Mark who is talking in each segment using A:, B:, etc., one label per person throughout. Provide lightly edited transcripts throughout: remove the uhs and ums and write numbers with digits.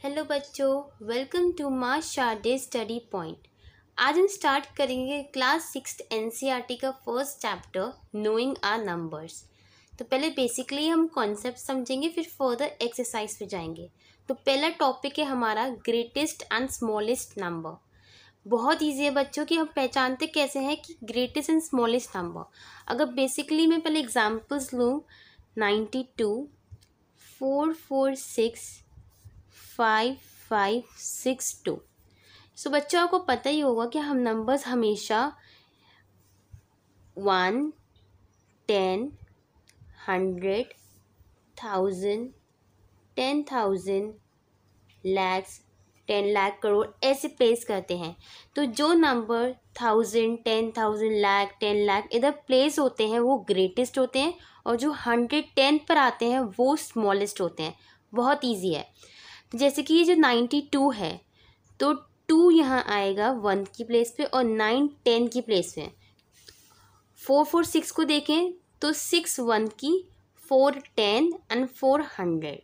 A: Hello बच्चों, welcome to माँ शारदे study point. आज हम स्टार्ट करेंगे क्लास 6 एनसीईआरटी का first chapter knowing our numbers. तो पहले बेसिकली हम कॉन्सेप्ट समझेंगे, फिर फर्दर एक्सरसाइज पे जाएंगे। तो पहला टॉपिक है हमारा ग्रेटेस्ट एंड स्मॉलेस्ट नंबर। बहुत ईजी है बच्चों कि हम पहचानते कैसे हैं कि ग्रेटेस्ट एंड स्मॉलेस्ट नंबर। अगर बेसिकली मैं पहले एग्जाम्पल्स लूँ 92, 446, 5562। सो बच्चों आपको पता ही होगा कि हम नंबर्स हमेशा 1, 10, 100, 1000, 10,000, लैक्स, 10 लाख, करोड़ ऐसे प्लेस करते हैं। तो जो नंबर 1000, 10,000, लाख, 10 लाख इधर प्लेस होते हैं वो ग्रेटेस्ट होते हैं, और जो 100, 10 पर आते हैं वो स्मॉलेस्ट होते हैं। बहुत ईजी है। जैसे कि ये जो 92 है तो 2 यहाँ आएगा 1 की प्लेस पे और 9 10 की प्लेस पे। 446 को देखें तो 6 1 की, 4 10 एंड 4 100।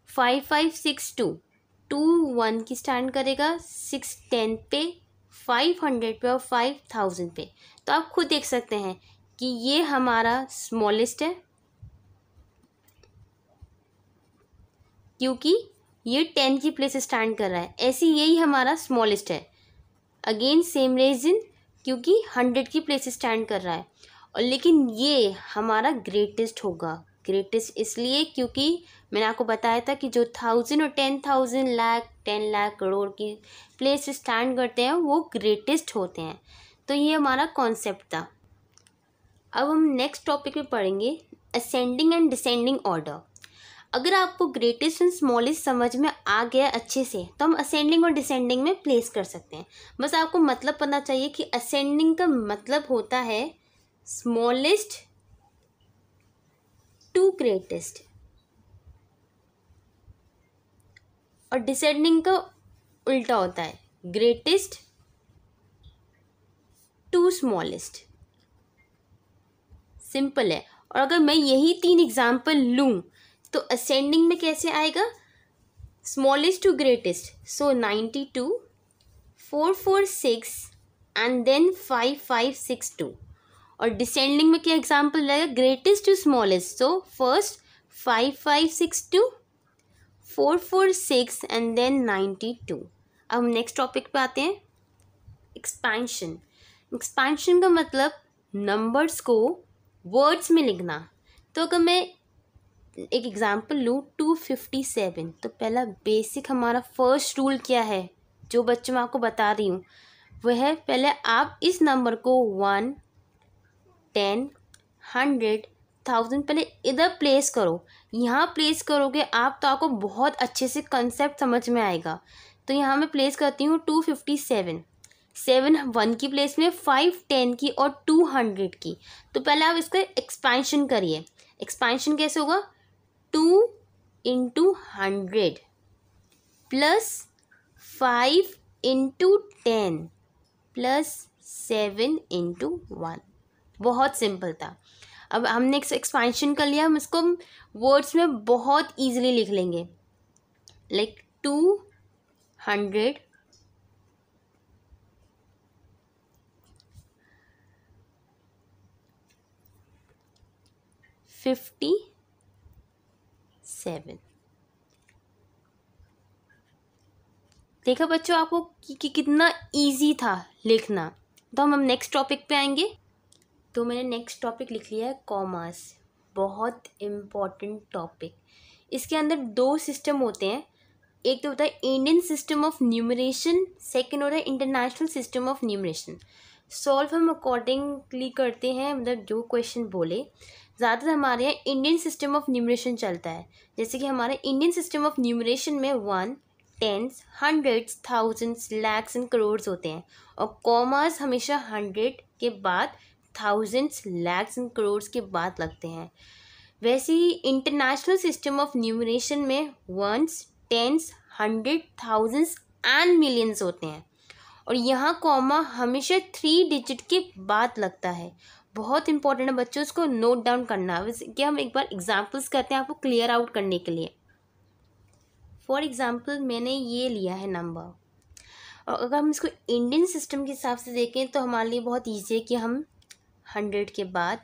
A: 5562 2 1 की स्टैंड करेगा, 6 10 पे, 500 पे और 5000 पे। तो आप खुद देख सकते हैं कि ये हमारा स्मॉलेस्ट है क्योंकि ये 10 की प्लेस स्टैंड कर रहा है। ऐसे यही हमारा स्मॉलेस्ट है। अगेन सेम रीजन, क्योंकि 100 की प्लेस स्टैंड कर रहा है। और लेकिन ये हमारा ग्रेटेस्ट होगा। ग्रेटेस्ट इसलिए क्योंकि मैंने आपको बताया था कि जो 1000 और 10,000, लाख, 10 लाख, करोड़ की प्लेस स्टैंड करते हैं वो ग्रेटेस्ट होते हैं। तो ये हमारा कॉन्सेप्ट था। अब हम नेक्स्ट टॉपिक में पढ़ेंगे असेंडिंग एंड डिसेंडिंग ऑर्डर। अगर आपको ग्रेटेस्ट एंड स्मॉलेस्ट समझ में आ गया अच्छे से तो हम असेंडिंग और डिसेंडिंग में प्लेस कर सकते हैं। बस आपको मतलब पता चाहिए कि असेंडिंग का मतलब होता है स्मॉलेस्ट टू ग्रेटेस्ट, और डिसेंडिंग का उल्टा होता है ग्रेटेस्ट टू स्मॉलेस्ट। सिंपल है। और अगर मैं यही 3 एग्जाम्पल लूँ तो असेंडिंग में कैसे आएगा, smallest to greatest. So 92, 446 and then 5562। और डिसेंडिंग में क्या एग्जाम्पल रहेगा, greatest to smallest. So first 5562, 446 and then 92। अब हम नेक्स्ट टॉपिक पे आते हैं, एक्सपेंशन। एक्सपेंशन का मतलब नंबर्स को वर्ड्स में लिखना। तो अगर मैं एक एग्जाम्पल लूँ 257, तो पहला बेसिक हमारा फर्स्ट रूल क्या है जो बच्चों मैं आपको बता रही हूँ, वह है पहले आप इस नंबर को 1, 10, 100, 1000 पहले इधर प्लेस करो। यहाँ प्लेस करोगे आप तो आपको बहुत अच्छे से कंसेप्ट समझ में आएगा। तो यहाँ मैं प्लेस करती हूँ 257, 7 1 की प्लेस में, 5 10 की और 200 की। तो पहले आप इसका एक्सपेंशन करिए। एक्सपेंशन कैसे होगा, 2 into 100 plus 5 into 10 plus 7 into 1। बहुत सिंपल था। अब हमने एक्सपेंशन कर लिया, हम इसको वर्ड्स में बहुत इजीली लिख लेंगे। लाइक 200 57। देखा बच्चों आपको कि कितना इजी था लिखना। तो हम नेक्स्ट टॉपिक पे आएंगे। तो मैंने नेक्स्ट टॉपिक लिख लिया है कॉमर्स। बहुत इम्पॉर्टेंट टॉपिक। इसके अंदर 2 सिस्टम होते हैं। एक तो होता है Indian system of numeration, second होता है international system of numeration. Solve हम अकॉर्डिंगली करते हैं, मतलब जो क्वेश्चन बोले। ज़्यादातर हमारे यहाँ इंडियन सिस्टम ऑफ न्यूमरेशन चलता है। जैसे कि हमारे इंडियन सिस्टम ऑफ न्यूमरेशन में 1, 10, 100, थाउजेंड्स, लैक्स एंड करोड्स होते हैं। और कॉमर्स हमेशा 100 के बाद, थाउजेंड्स, लैक्स एंड करोड्स के बाद लगते हैं। वैसे ही इंटरनेशनल सिस्टम ऑफ न्यूमरेशन में 1s, 10s, 100, thousands and millions होते हैं। और यहाँ कॉमा हमेशा 3 डिजिट के बाद लगता है। बहुत इंपॉर्टेंट है बच्चों, इसको नोट डाउन करना। कि हम एक बार एग्जाम्पल्स करते हैं आपको क्लियर आउट करने के लिए। फॉर एग्ज़ाम्पल मैंने ये लिया है नंबर, और अगर हम इसको इंडियन सिस्टम के हिसाब से देखें तो हमारे लिए बहुत ईजी है कि हम 100 के बाद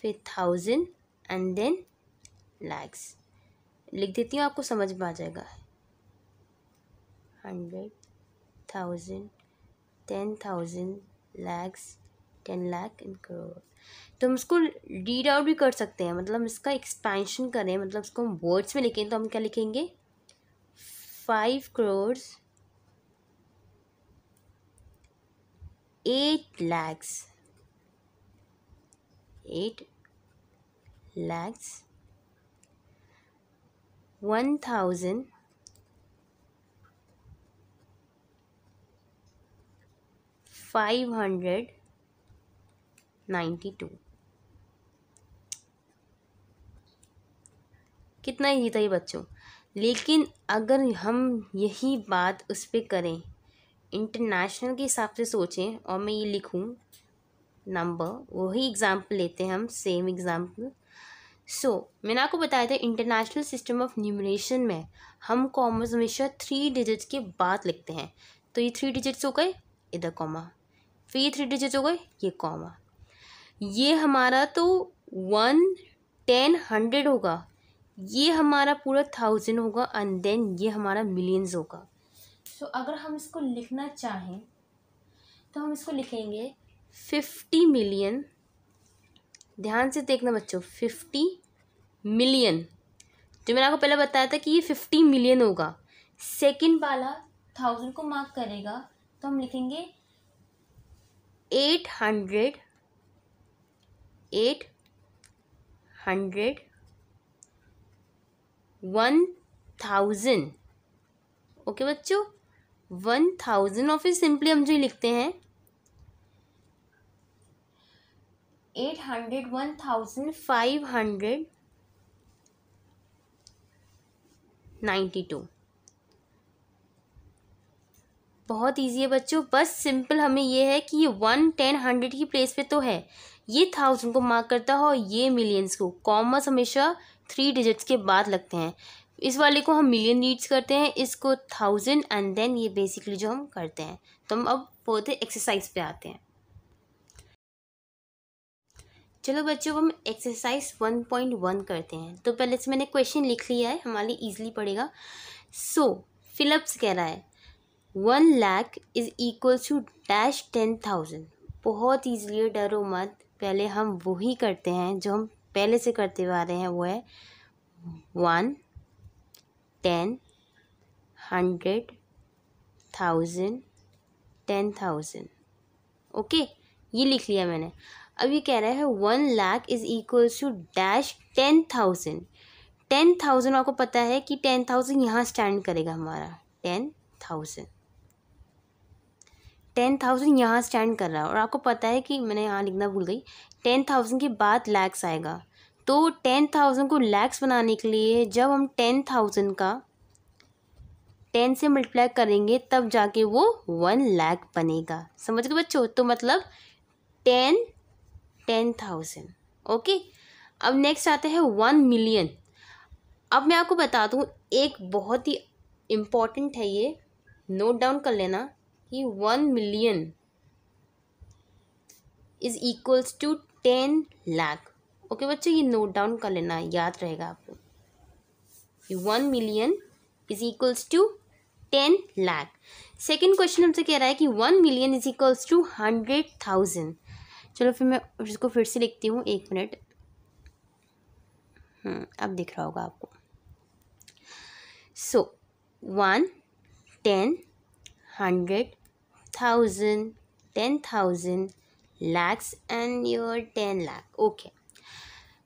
A: फिर 1000 एंड देन लैक्स लिख देती हूँ, आपको समझ में आ जाएगा। 100, 1000, 10,000, लैक्स, 10 लाख एंड करोड़। तो हम इसको रीड आउट भी कर सकते हैं, मतलब हम इसका एक्सपेंशन करें, मतलब इसको हम वर्ड्स में लिखें तो हम क्या लिखेंगे, 5 crores 8 lakhs 1,592। कितना ईजी था ये बच्चों। लेकिन अगर हम यही बात उस पर करें, इंटरनेशनल के हिसाब से सोचें, और मैं ये लिखूं नंबर, वही एग्जाम्पल लेते हैं हम, सेम एग्जाम्पल। मैंने आपको बताया था इंटरनेशनल सिस्टम ऑफ न्यूमरेशन में हम कॉमर्स हमेशा 3 डिजिट्स के बाद लिखते हैं। तो ये 3 डिजिट्स हो गए, इधर कॉमा, फिर ये 3 डिजिट्स हो गए, ये कॉमा। ये हमारा तो 1, 10, 100 होगा, ये हमारा पूरा 1000 होगा, एंड देन ये हमारा मिलियंस होगा। अगर हम इसको लिखना चाहें तो हम इसको लिखेंगे 50 मिलियन। ध्यान से देखना बच्चों, 50 मिलियन, जो मैंने आपको पहले बताया था कि ये 50 मिलियन होगा। सेकंड वाला 1000 को मार्क करेगा, तो हम लिखेंगे 800 1000। ओके बच्चों, 1000 और फिर सिंपली हम जो लिखते हैं 800 1592। बहुत ईजी है बच्चों, बस सिंपल हमें ये है कि ये 1, 10, 100 की प्लेस पे तो है, ये 1000 को मार्क करता है और ये मिलियंस को। कॉमर्स हमेशा 3 डिजिट्स के बाद लगते हैं। इस वाले को हम मिलियन रीड्स करते हैं, इसको 1000, एंड देन ये बेसिकली जो हम करते हैं। तो हम अब फर्दर एक्सरसाइज पे आते हैं। चलो बच्चों, हम एक्सरसाइज 1.1 करते हैं। तो पहले से मैंने क्वेश्चन लिख लिया है, हमारे लिए ईजिली पड़ेगा। फिलिप्स कह रहा है 1 lakh is equal to dash 10,000। बहुत ईजिली है, डरो मत। पहले हम वही करते हैं जो हम पहले से करते हुए आ रहे हैं, वो है 1, 10, 100, 1000, 10,000। ओके, ये लिख लिया मैंने। अब ये कह रहा है 1 lakh is equal to dash 10,000। 10,000 आपको पता है कि 10,000 यहाँ स्टैंड करेगा हमारा, 10,000 यहाँ स्टैंड कर रहा है। और आपको पता है कि मैंने यहाँ लिखना भूल गई, 10,000 के बाद लैक्स आएगा। तो 10,000 को लैक्स बनाने के लिए जब हम 10,000 का 10 से मल्टीप्लाई करेंगे तब जाके वो 1 लाख बनेगा। समझ गए बच्चों? तो मतलब 10,000। ओके, अब नेक्स्ट आते हैं 1 मिलियन। अब मैं आपको बता दूं, एक बहुत ही इम्पॉर्टेंट है, ये नोट डाउन कर लेना कि 1 million is equals to 10 lakh. Okay बच्चों, ये नोट डाउन कर लेना, याद रहेगा आपको कि 1 million is equals to 10 lakh. Second question हमसे कह रहा है कि 1 मिलियन इज इक्वल्स टू 100,000। चलो फिर मैं इसको फिर से लिखती हूँ, 1 मिनट। अब दिख रहा होगा आपको। 1, 10, 100, 1000, 10,000, lakhs and your 10 lakh। Okay,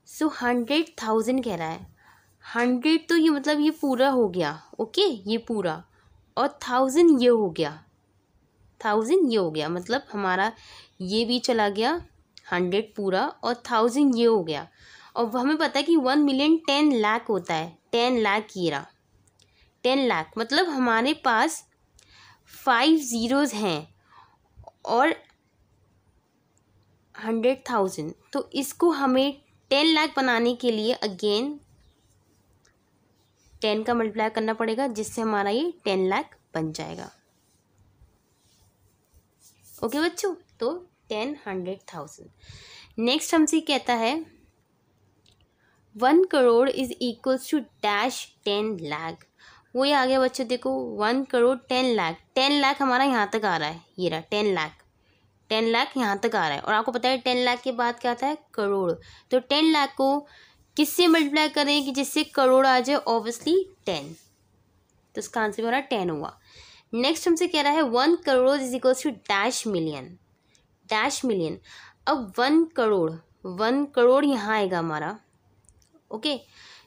A: 100,000 कह रहा है। 100 तो ये मतलब ये पूरा हो गया, ओके, ये पूरा, और 1000 ये हो गया, 1000 ये हो गया, मतलब हमारा ये भी चला गया 100 पूरा, और 1000 ये हो गया। और हमें पता है कि 1 मिलियन 10 लाख होता है। 10 लाख ये रहा, 10 लाख मतलब हमारे पास 5 zeros हैं और 100,000। तो इसको हमें 10 लाख बनाने के लिए अगेन 10 का मल्टीप्लाई करना पड़ेगा, जिससे हमारा ये 10 लाख बन जाएगा। ओके बच्चों, तो 10 100,000। नेक्स्ट हमसे कहता है 1 crore is equals to dash 10 lakh. वही आ गया बच्चों, देखो 1 करोड़ 10 लाख। 10 लाख हमारा यहाँ तक आ रहा है, ये रहा 10 लाख। 10 लाख यहाँ तक आ रहा है, और आपको पता है 10 लाख के बाद क्या आता है, करोड़। तो 10 लाख को किससे मल्टीप्लाई करें कि जिससे करोड़ आ जाए, ऑब्वियसली 10। तो इसका आंसर हमारा 10 हुआ। नेक्स्ट हमसे कह रहा है 1 crore is equals to dash million. Dash million. अब 1 करोड़ यहाँ आएगा हमारा। ओके,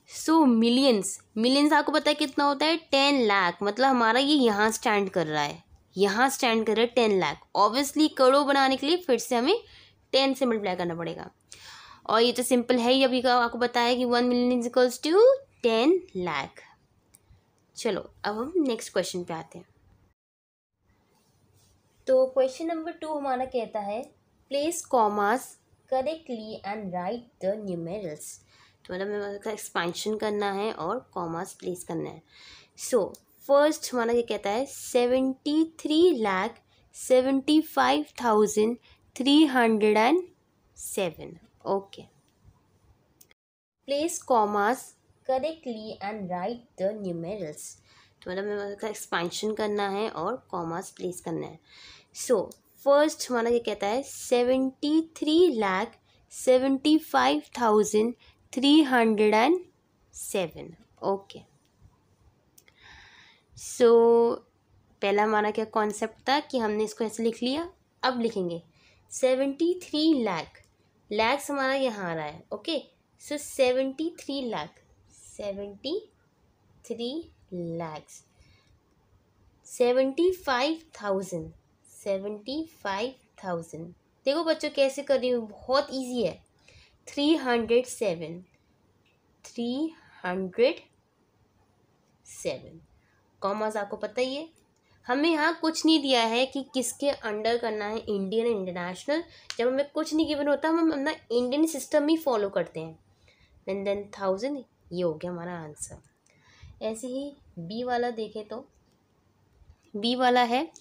A: सो मिलियंस आपको पता है कितना होता है, 10 लाख। मतलब हमारा ये यहाँ स्टैंड कर रहा है, यहाँ स्टैंड कर रहा है 10 लाख। ऑब्वियसली करोड़ बनाने के लिए फिर से हमें 10 से मल्टीप्लाई करना पड़ेगा, और ये तो सिंपल है ही। अभी का आपको पता है कि 1 million is equals to 10 lakh. चलो अब हम नेक्स्ट क्वेश्चन पे आते हैं। तो क्वेश्चन नंबर 2 हमारा कहता है place commas correctly and write the numerals. तो मतलब हमें उसका एक्सपेंशन करना है और कॉमास प्लेस करना है। सो फर्स्ट हमारा ये कहता है 73,75,307। Okay, place commas correctly and write the numerals. तो मतलब हमें उसका एक्सपेंशन करना है और कॉमास प्लेस करना है। सो फर्स्ट हमारा ये कहता है 73,75,307। ओके, सो पहला हमारा क्या कॉन्सेप्ट था कि हमने इसको ऐसे लिख लिया। अब लिखेंगे 73 लाख। लैक्स हमारा यहाँ आ रहा है। ओके, सो 73 लाख, 73 लैक्स। 75,000। देखो बच्चों कैसे कर रही हूँ, बहुत इजी है। 307 कॉमास आपको पता ही है। हमें यहाँ कुछ नहीं दिया है कि किसके अंडर करना है, इंडियन इंटरनेशनल। जब हमें कुछ नहीं गिवन होता, हम अपना इंडियन सिस्टम ही फॉलो करते हैं। देन 1000, ये हो गया हमारा आंसर। ऐसे ही बी वाला देखें तो बी वाला है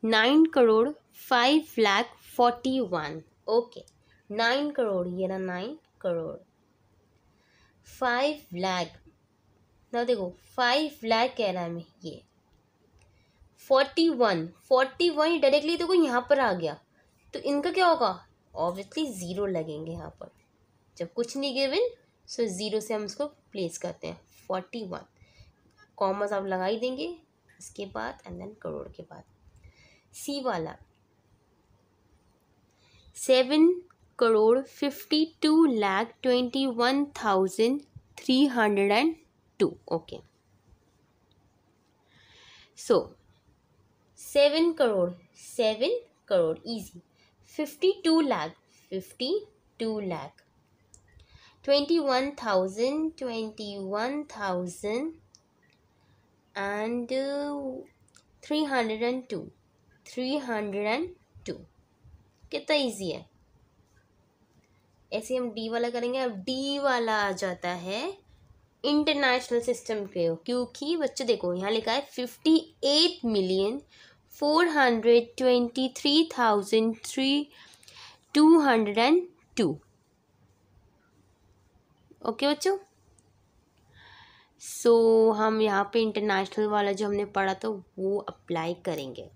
A: 9 करोड़ 5,41,000। ओके, 9 करोड़, ये ना 9 करोड़ 5 लाख। ना देखो 5 लाख कह रहा है हमें, ये 41 डायरेक्टली देखो यहाँ पर आ गया। तो इनका क्या होगा, ऑब्वियसली ज़ीरो लगेंगे यहाँ पर। जब कुछ नहीं गिवन, सो ज़ीरो से हम इसको प्लेस करते हैं। 41 कॉमर्स आप लगा ही देंगे इसके बाद, एंड देन करोड़ के बाद। सी वाला 7 crore 52,21,302। Okay, so 7 crore easy. 52 lakh 21,000 and 302। कितना इजी है। ऐसे हम डी वाला करेंगे। अब डी वाला आ जाता है इंटरनेशनल सिस्टम के, क्योंकि बच्चे देखो यहाँ लिखा है 58,423,202। ओके बच्चों, सो हम यहाँ पे इंटरनेशनल वाला जो हमने पढ़ा था वो अप्लाई करेंगे।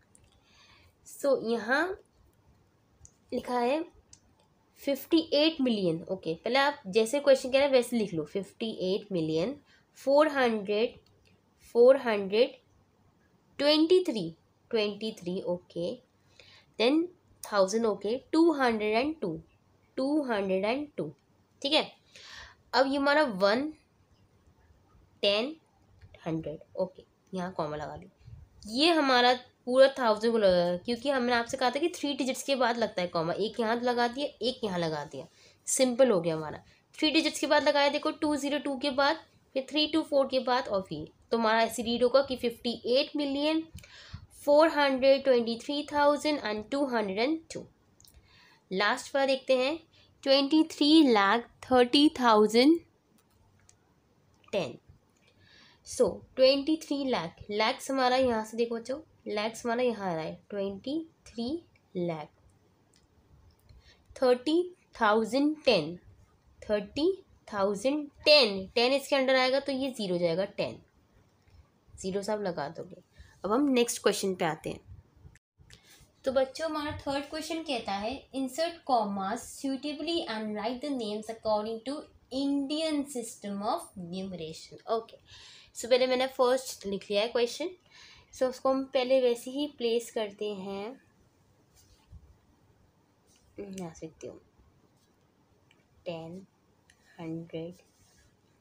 A: सो यहाँ लिखा है 58 मिलियन। ओके, पहले आप जैसे क्वेश्चन कह रहे हैं वैसे लिख लो। 58,423। Okay, then 1000। ओके, 202। ठीक है। अब ये हमारा 1 10 100। ओके, यहाँ कॉमा लगा ली। ये हमारा पूरा 1000 को लगा, क्योंकि हमने आपसे कहा था कि 3 डिजिट्स के बाद लगता है कॉमा। एक यहाँ लगा दिया, एक यहाँ लगा दिया, सिंपल हो गया हमारा। 3 डिजिट्स के बाद लगाया, देखो 202 के बाद, फिर 324 के बाद, और फिर तो हमारा ऐसे रीड होगा कि 58,423,202। लास्ट बार देखते हैं 23,30,010। सो 23 लाख, लैक्स हमारा यहाँ से देखो बच्चों, लैक्स हमारा यहाँ आ रहा है 23 लाख। 30,010, 30,010, 10 इसके अंडर आएगा तो ये ज़ीरो जाएगा, 10 ज़ीरो सब लगा दोगे। अब हम नेक्स्ट क्वेश्चन पे आते हैं। तो बच्चों हमारा थर्ड क्वेश्चन कहता है insert commas suitably and write the names according to Indian system of numeration. Okay, so पहले मैंने फर्स्ट लिख लिया है क्वेश्चन, सो उसको हम पहले वैसे ही प्लेस करते हैं। यहाँ से लिखती हूँ 10, 100,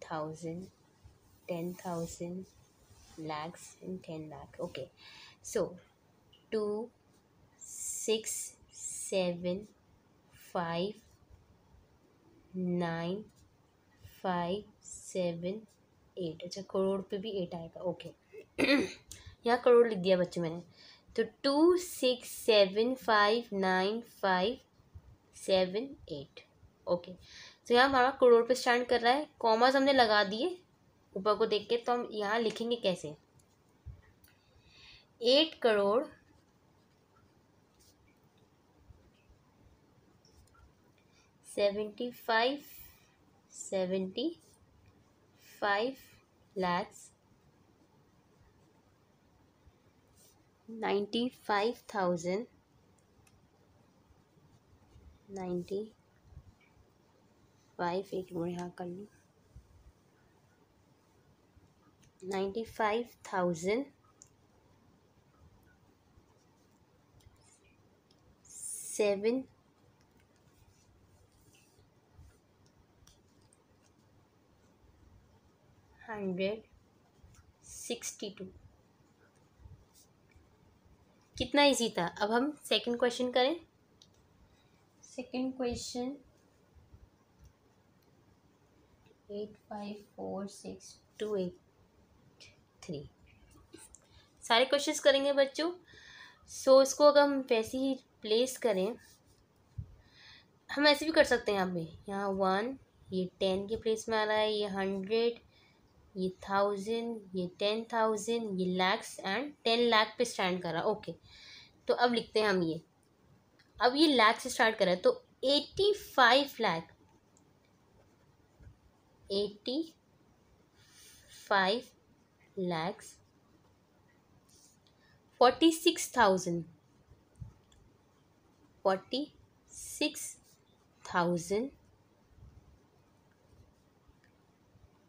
A: 1000, 10,000, lakhs and 10 lakh. Okay, so 2, 6, 7, 5, 9, 5, 7, 8। अच्छा, करोड़ पे भी 8 आएगा। ओके यहाँ करोड़ लिख दिया बच्चों मैंने। तो 2, 6, 7, 5, 9, 5, 7, 8। ओके, तो यहाँ हमारा करोड़ पे स्टैंड कर रहा है, कॉमास हमने लगा दिए ऊपर को देख के। तो हम यहाँ लिखेंगे कैसे, 8 करोड़ 75 lakhs 95,000 95, एक मिनट यहाँ कर लूँ, 95,000 7 162। कितना इजी था। अब हम सेकंड क्वेश्चन करें। सेकंड क्वेश्चन 854628 सारे क्वेश्चंस करेंगे बच्चों। सो इसको अगर हम वैसे ही प्लेस करें, हम ऐसे भी कर सकते हैं। यहाँ पे यहाँ 1, ये 10 के प्लेस में आ रहा है, ये 100, ये 1000, ये 10,000, ये लैक्स एंड 10 लाख पे स्टैंड कर रहा है। ओके, तो अब लिखते हैं हम ये, अब ये लाख से स्टार्ट कर रहा है तो 85 लाख, 85 lakhs 46,000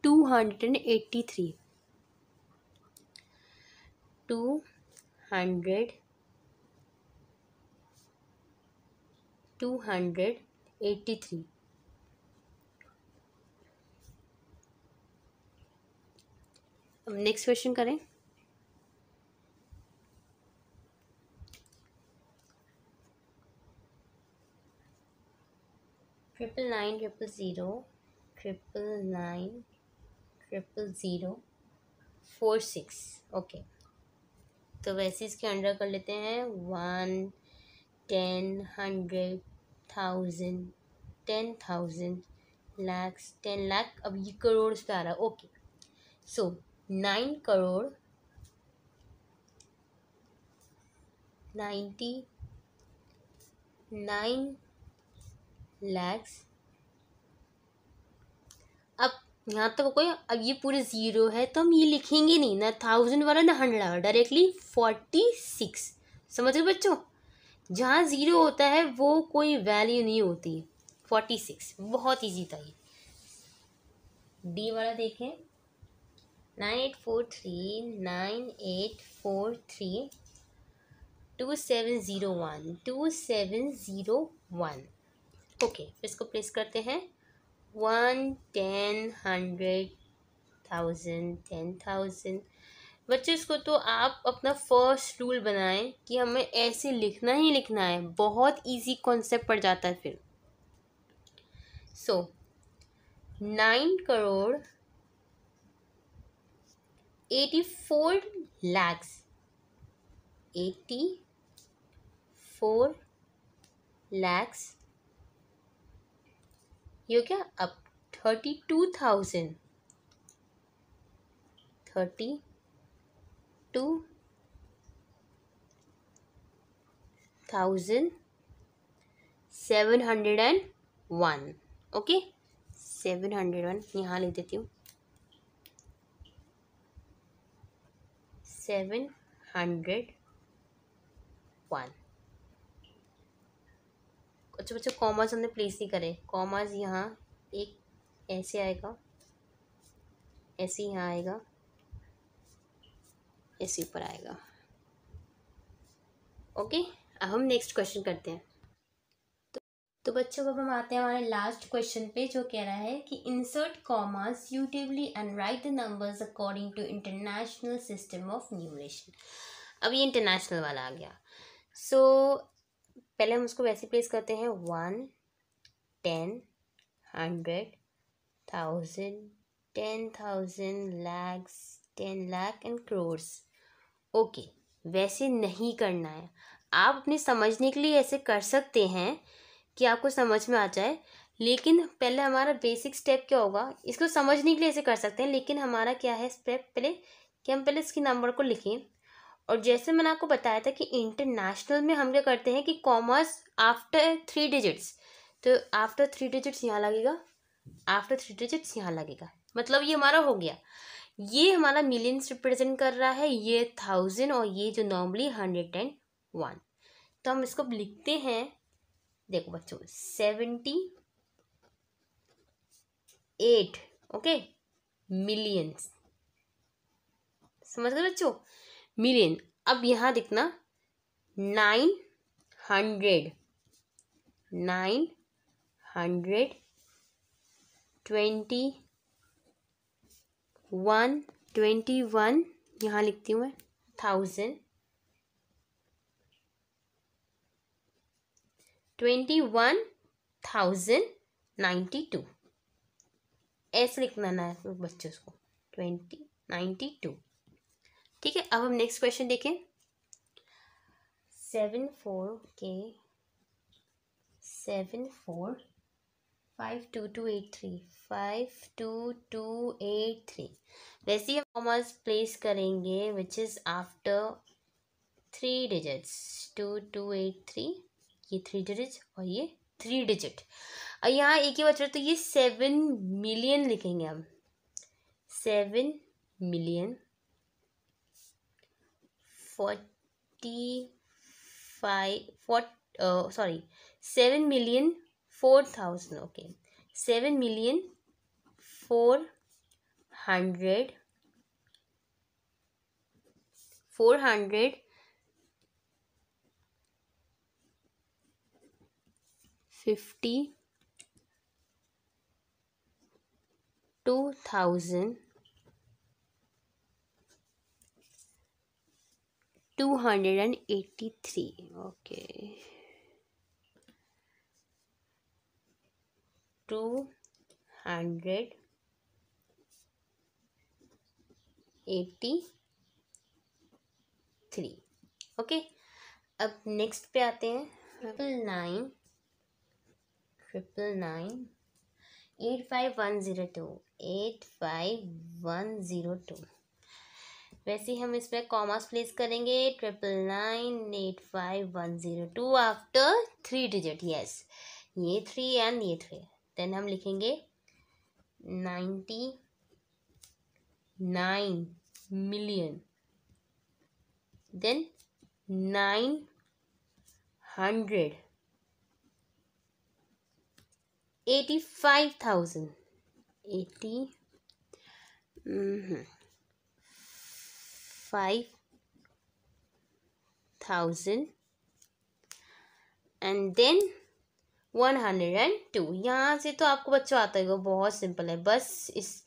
A: 283 283। अब नेक्स्ट क्वेश्चन करें। ट्रिपल 9 0 0 9 0 0 4 6। ओके, तो वैसे इसके अंडर कर लेते हैं 1, 10, 100, 1000, 10,000, लैक्स, 10 लाख। अब ये करोड़ पे आ रहा है। ओके, सो 9 करोड़ 99 lakhs। अब यहाँ तक कोई, अब ये पूरे ज़ीरो है तो हम ये लिखेंगे नहीं ना 1000 वाला ना 100 वाला, डायरेक्टली 46। समझ गए बच्चों, जहाँ ज़ीरो होता है वो कोई वैल्यू नहीं होती। 46 बहुत ईजी था ये। डी वाला देखें 9843 2701 2701। ओके, इसको प्लेस करते हैं 1, 10, 100, 1000, 10,000। बच्चों इसको तो आप अपना फर्स्ट रूल बनाएं कि हमें ऐसे लिखना ही लिखना है, बहुत इजी कॉन्सेप्ट पड़ जाता है फिर। सो 9 करोड़ 84 lakhs 84 lakhs, ये क्या, अब 32,000 32,701। ओके, 701 यहाँ लिख देती हूँ, 701। अच्छा बच्चों, कॉमर्स हमने प्लेस नहीं करे, कॉमर्स यहाँ एक ऐसे आएगा, ऐसे यहाँ आएगा, ऐसे ऊपर आएगा। ओके, अब हम नेक्स्ट क्वेश्चन करते हैं। तो बच्चों अब हम आते हैं हमारे लास्ट क्वेश्चन पे, जो कह रहा है कि insert comma suitably and write the numbers according to international system of numeration. अब ये इंटरनेशनल वाला आ गया। सो पहले हम उसको वैसे प्लेस करते हैं, 1, 10, 100, 1000, 10,000, lakhs, 10 lakh and crores। Okay, वैसे नहीं करना है, आप अपनी समझने के लिए ऐसे कर सकते हैं कि आपको समझ में आ जाए, लेकिन पहले हमारा बेसिक स्टेप क्या होगा, इसको समझने के लिए ऐसे कर सकते हैं, लेकिन हमारा क्या है स्टेप पहले कि हम पहले इसकी नंबर को लिखें। और जैसे मैंने आपको बताया था कि इंटरनेशनल में हम क्या करते हैं कि कॉमर्स आफ्टर 3 डिजिट्स, तो आफ्टर 3 डिजिट्स यहाँ लगेगा, आफ्टर 3 डिजिट्स यहाँ लगेगा, मतलब ये हमारा हो गया। ये हमारा मिलियंस रिप्रेजेंट कर रहा है, ये 1000, और ये जो नॉर्मली 101। तो हम इसको लिखते हैं, देखो बच्चों, 78, ओके, मिलियंस, समझ गए बच्चों, मिलियन। अब यहाँ दिखना 900, 921 यहाँ लिखती हूँ मैं, 1000, 21,092, ऐसे लिखना ना है बच्चों को, 2092। ठीक है, अब हम नेक्स्ट क्वेश्चन देखें। 74,52283, 52283। वैसे ही हम कॉमर्स प्लेस करेंगे विच इज़ आफ्टर 3 डिजिट्स, 2283, ये 3 डिजिट और ये 3 डिजिट। और यहाँ एक ही बचा, तो ये 7 मिलियन लिखेंगे हम, 7 मिलियन 7,000,000, ओके, 452,283, ओके, 283। ओके, अब नेक्स्ट पे आते हैं, 999, 85102, 85102। वैसे ही हम इसमें कॉमास प्लेस करेंगे, 999, 85102 आफ्टर 3 डिजिट, यस, ये 3 एंड ये 3। देन हम लिखेंगे 99 मिलियन, देन 985,000, 85,000 एंड देन 102। यहाँ से तो आपको बच्चों आता है, वो बहुत सिंपल है, बस इस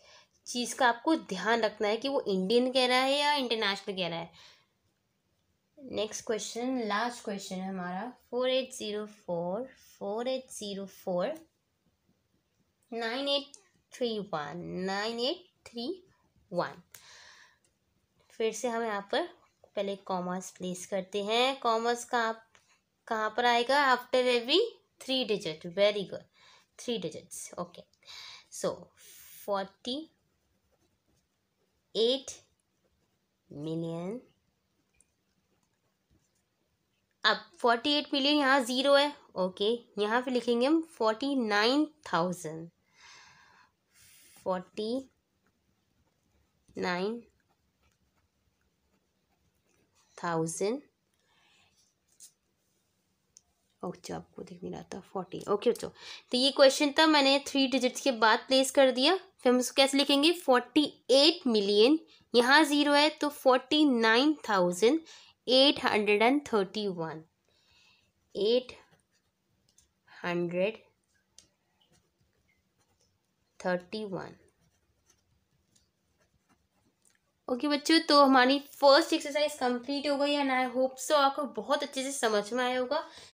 A: चीज़ का आपको ध्यान रखना है कि वो इंडियन कह रहा है या इंटरनेशनल कह रहा है। नेक्स्ट क्वेश्चन, लास्ट क्वेश्चन है हमारा, 4804 9831। फिर से हम यहाँ पर पहले कॉमर्स प्लेस करते हैं। कॉमर्स कहाँ पर आएगा, after every 3 digit, very good, 3 digits, okay. So 48 million. अब 48 मिलियन यहाँ ज़ीरो है, ओके, यहाँ पे लिखेंगे हम 49,000, 49,000। ओके, आपको दिख नहीं रहा था 40, ओके बच्चों। तो ये क्वेश्चन था, मैंने 3 डिजिट्स के बाद प्लेस कर दिया। फिर हम इसको कैसे लिखेंगे, 48 मिलियन, यहाँ ज़ीरो है तो 49,831, 831। ओके बच्चों, तो हमारी फर्स्ट एक्सरसाइज कंप्लीट हो गई एंड आई होप सो आपको बहुत अच्छे से समझ में आया होगा।